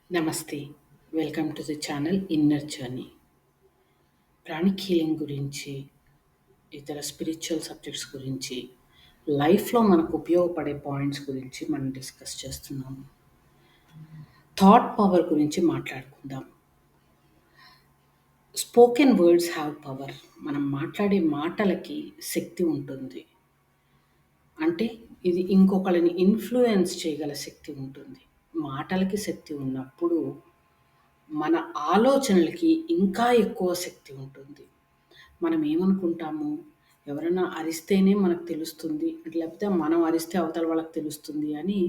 నమస్తే. Welcome to the channel inner journey. Pranic healing గురించి, ఇతర స్పిరిచువల్ సబ్జెక్ట్స్ గురించి, లైఫ్‌లో మనకు ఉపయోగపడే పాయింట్స్ గురించి మనం డిస్కస్ చేస్తున్నాము. థాట్ పవర్ గురించి మాట్లాడుకుందాం. Spoken words have power. మనం మాట్లాడే మాటలకి శక్తి ఉంటుంది. అంటే ఇది ఇంకొకళ్ళని ఇన్‌ఫ్లూయెన్స్ చేయగల శక్తి ఉంటుంది. మాటలకి శక్తి ఉన్నప్పుడు మన ఆలోచనలకి ఇంకా ఎక్కువ శక్తి ఉంటుంది. మనం ఏమనుకుంటాము, ఎవరైనా అరిస్తేనే మనకు తెలుస్తుంది, లేకపోతే మనం అరిస్తే అవతల వాళ్ళకి తెలుస్తుంది అని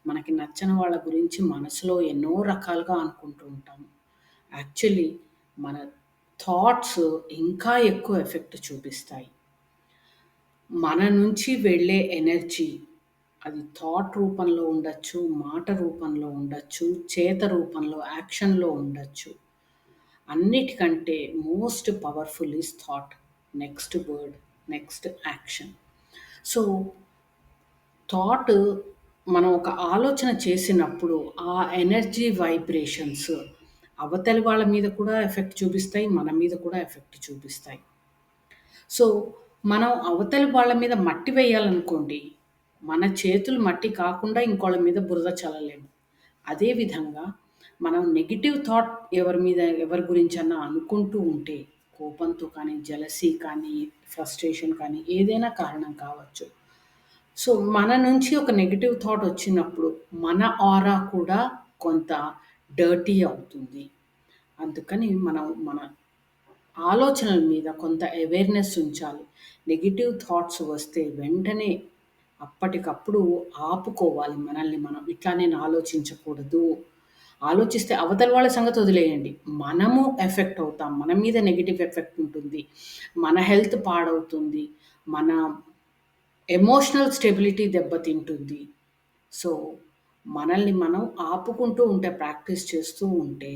మనకి నచ్చని వాళ్ళ గురించి మనసులో ఎన్నో రకాలుగా అనుకుంటూ ఉంటాము. యాక్చువల్లీ మన థాట్స్ ఇంకా ఎక్కువ ఎఫెక్ట్ చూపిస్తాయి. మన నుంచి వెళ్ళే ఎనర్జీ అది థాట్ రూపంలో ఉండొచ్చు, మాట రూపంలో ఉండొచ్చు, చేత రూపంలో, యాక్షన్‌లో ఉండొచ్చు. అన్నిటికంటే most powerful is thought. Next word, next action. So, thought మనం ఒక ఆలోచన చేసినప్పుడు ఆ ఎనర్జీ వైబ్రేషన్స్ అవతలి వాళ్ళ మీద కూడా ఎఫెక్ట్ చూపిస్తాయి. మన మీద కూడా ఎఫెక్ట్ చూపిస్తాయి. సో, మనం అవతలి వాళ్ళ మీద మట్టి వేయాలనుకోండి, మన చేతులు మట్టి కాకుండా ఇంకోళ్ళ మీద బురద చల్లలేము. అదే విధంగా మనం నెగెటివ్ థాట్ ఎవరి గురించన్నా అనుకుంటూ ఉంటే, కోపంతో కానీ, జెలసీ కానీ, ఫ్రస్ట్రేషన్ కానీ ఏదైనా కారణం కావచ్చు. సో, మన నుంచి ఒక నెగెటివ్ థాట్ వచ్చినప్పుడు మన ఆరా కూడా కొంత డర్టీ అవుతుంది. అందుకని మనం మన ఆలోచనల మీద కొంత అవేర్‌నెస్ ఉంచాలి. నెగెటివ్ థాట్స్ వస్తే వెంటనే అప్పటికప్పుడు ఆపుకోవాలి మనల్ని మనం. ఇట్లా నేను ఆలోచించకూడదు. ఆలోచిస్తే అవతల వాళ్ళ సంగతి వదిలేయండి. మనము ఎఫెక్ట్ అవుతాం. మన మీద నెగెటివ్ ఎఫెక్ట్ ఉంటుంది. మన హెల్త్ పాడవుతుంది. మన ఎమోషనల్ స్టెబిలిటీ దెబ్బతింటుంది. సో, మనల్ని మనం ఆపుకుంటూ ఉంటే, ప్రాక్టీస్ చేస్తూ ఉంటే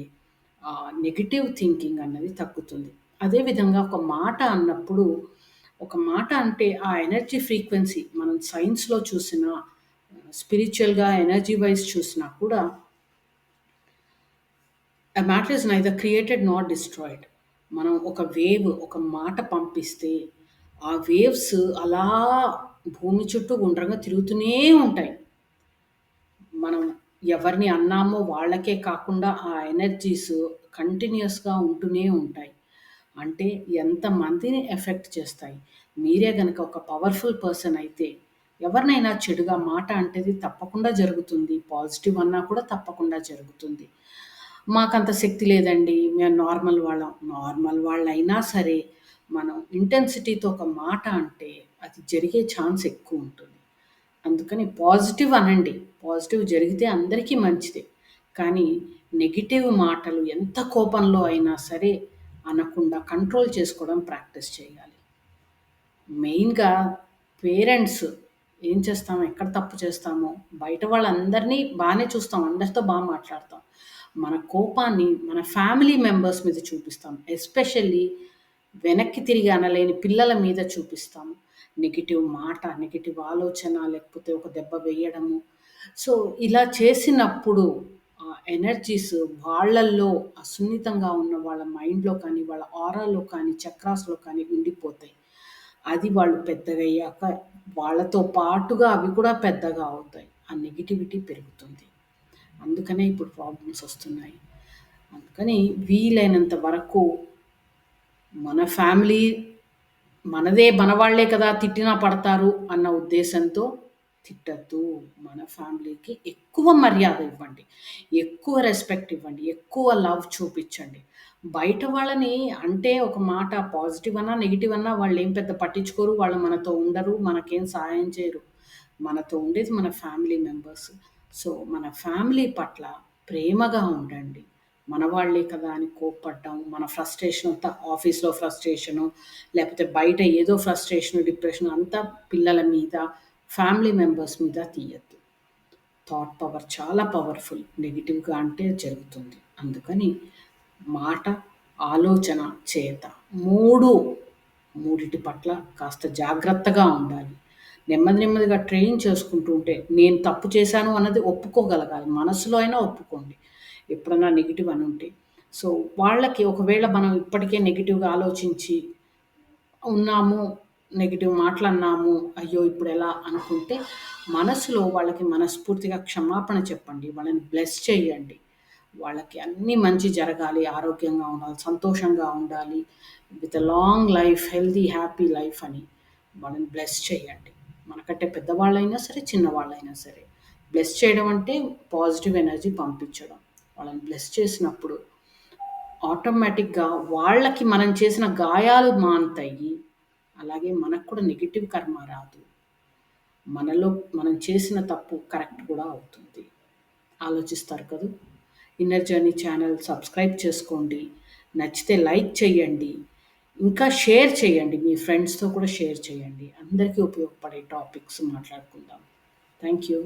నెగెటివ్ థింకింగ్ అన్నది తగ్గుతుంది. అదే విధంగా ఒక మాట అన్నప్పుడు, ఒక మాట అంటే ఆ ఎనర్జీ ఫ్రీక్వెన్సీ మనం సైన్స్‌లో చూసినా, స్పిరిచువల్‌గా ఎనర్జీ వైస్ చూసినా కూడా matter is neither created not destroyed. మనం ఒక వేవ్, ఒక మాట పంపిస్తే, ఆ వేవ్స్ అలా భూమి చుట్టూ గుండ్రంగా తిరుగుతూనే ఉంటాయి. మనం ఎవరిని అన్నామో వాళ్ళకే కాకుండా ఆ ఎనర్జీస్ కంటిన్యూయస్‌గా ఉంటూనే ఉంటాయి. అంటే ఎంతమందిని ఎఫెక్ట్ చేస్తాయి. మీరే గనక ఒక పవర్‌ఫుల్ పర్సన్ అయితే ఎవరినైనా చెడుగా మాట అంటేది తప్పకుండా జరుగుతుంది. పాజిటివ్ అన్నా కూడా తప్పకుండా జరుగుతుంది. మాకంత శక్తి లేదండి. మేము నార్మల్ వాళ్ళం. నార్మల్ వాళ్ళైనా సరే మనం ఇంటెన్సిటీతో ఒక మాట అంటే అది జరిగే ఛాన్స్ ఎక్కువుంటుంది. అందుకని పాజిటివ్ అనండి. పాజిటివ్ జరిగితే అందరికీ మంచిదే. కానీ నెగెటివ్ మాటలు ఎంత కోపంలో అయినా సరే అనకుండా కంట్రోల్ చేసుకోవడం ప్రాక్టీస్ చేయాలి. మెయిన్‌గా పేరెంట్స్ ఏం చేస్తామో, ఎక్కడ తప్పు చేస్తామో, బయట వాళ్ళందరినీ బానే చూస్తాం. అందరితో మాట్లాడతాం. మన కోపాన్ని మన ఫ్యామిలీ మెంబర్స్ మీద చూపిస్తాం. ఎస్పెషల్లీ వెనక్కి తిరిగి అనలేని పిల్లల మీద చూపిస్తాము. నెగెటివ్ మాట, నెగెటివ్ ఆలోచన, లేకపోతే ఒక దెబ్బ వేయడము. సో, ఇలా చేసినప్పుడు ఆ ఎనర్జీస్ వాళ్ళల్లో సున్నితంగా ఉన్న వాళ్ళ మైండ్‌లో కానీ, వాళ్ళ ఆరాలో కానీ, చక్రాస్‌లో కానీ ఉండిపోతాయి. అది వాళ్ళు పెద్దగయ్యాక వాళ్ళతో పాటుగా అవి కూడా పెద్దగా అవుతాయి. ఆ నెగటివిటీ పెరుగుతుంది. అందుకనే ఇప్పుడు ప్రాబ్లమ్స్ ఒస్తున్నాయి. అందుకని వీలైనంత వరకు మన ఫ్యామిలీ మనదే మనవాళ్ళే కదా! తిట్టినా పడతారు అన్న ఉద్దేశంతో తిట్టొద్దు. మన ఫ్యామిలీకి ఎక్కువ మర్యాద ఇవ్వండి. ఎక్కువ రెస్పెక్ట్ ఇవ్వండి. ఎక్కువ లవ్ చూపిచ్చండి. బయట వాళ్ళని అంటే ఒక మాట పాజిటివ్ అన్నా, నెగెటివ్ అన్నా వాళ్ళేం పెద్ద పట్టించుకోరు. వాళ్ళు మనతో ఉండరు. మనకేం సహాయం చేయరు. మనతో ఉండేది మన ఫ్యామిలీ మెంబర్స్. సో, మన ఫ్యామిలీ పట్ల ప్రేమగా ఉండండి. మనవాళ్ళే కదా అని కోప్పడడం, మన ఫ్రస్ట్రేషన్ అంతా ఆఫీస్‌లో ఫ్రస్ట్రేషను, లేపోతే బయట ఏదో ఫ్రస్ట్రేషను, డిప్రెషన్ అంతా పిల్లల మీద, ఫ్యామిలీ మెంబర్స్ మీద తీయొద్దు. థాట్ పవర్ చాలా పవర్‌ఫుల్. నెగెటివ్‌గా అంటే జరుగుతుంది. అందుకని మాట, ఆలోచన, చేత 3 మూడిటి పట్ల కాస్త జాగ్రత్తగా ఉండాలి. నెమ్మదిగా ట్రైన్ చేసుకుంటూ ఉంటే, నేను తప్పు చేశాను అన్నది ఒప్పుకోగలగాలి. మనసులో అయినా ఒప్పుకోండి. ఎప్పుడన్నా నెగెటివ్ అని ఉంటే. సో, వాళ్ళకి ఒకవేళ మనం ఇప్పటికే నెగెటివ్‌గా ఆలోచించి ఉన్నాము, నెగెటివ్ మాటలన్నాము, అయ్యో! ఇప్పుడెలా అనుకుంటే, మనసులో వాళ్ళకి మనస్ఫూర్తిగా క్షమాపణ చెప్పండి. వాళ్ళని బ్లెస్ చేయండి. వాళ్ళకి అన్నీ మంచి జరగాలి, ఆరోగ్యంగా ఉండాలి, సంతోషంగా ఉండాలి, with a long life, healthy, happy life అని వాళ్ళని బ్లెస్ చేయండి. మనకంటే పెద్దవాళ్ళైనా సరే, చిన్నవాళ్ళైనా సరే. బ్లెస్ చేయడం అంటే పాజిటివ్ ఎనర్జీ పంపించడం. వాళ్ళని బ్లెస్ చేసినప్పుడు ఆటోమేటిక్‌గా వాళ్ళకి మనం చేసిన గాయాలు మానుతాయి. అలాగే మనకు కూడా నెగెటివ్ కర్మ రాదు. మనలో మనం చేసిన తప్పు కరెక్ట్ కూడా అవుతుంది. ఆలోచిస్తారు కదూ! ఇన్నర్ జర్నీ ఛానల్ సబ్స్క్రైబ్ చేసుకోండి. నచ్చితే లైక్ చేయండి. ఇంకా షేర్ చేయండి. మీ ఫ్రెండ్స్‌తో కూడా షేర్ చేయండి. అందరికీ ఉపయోగపడే టాపిక్స్ మాట్లాడుకుందాం. Thank you.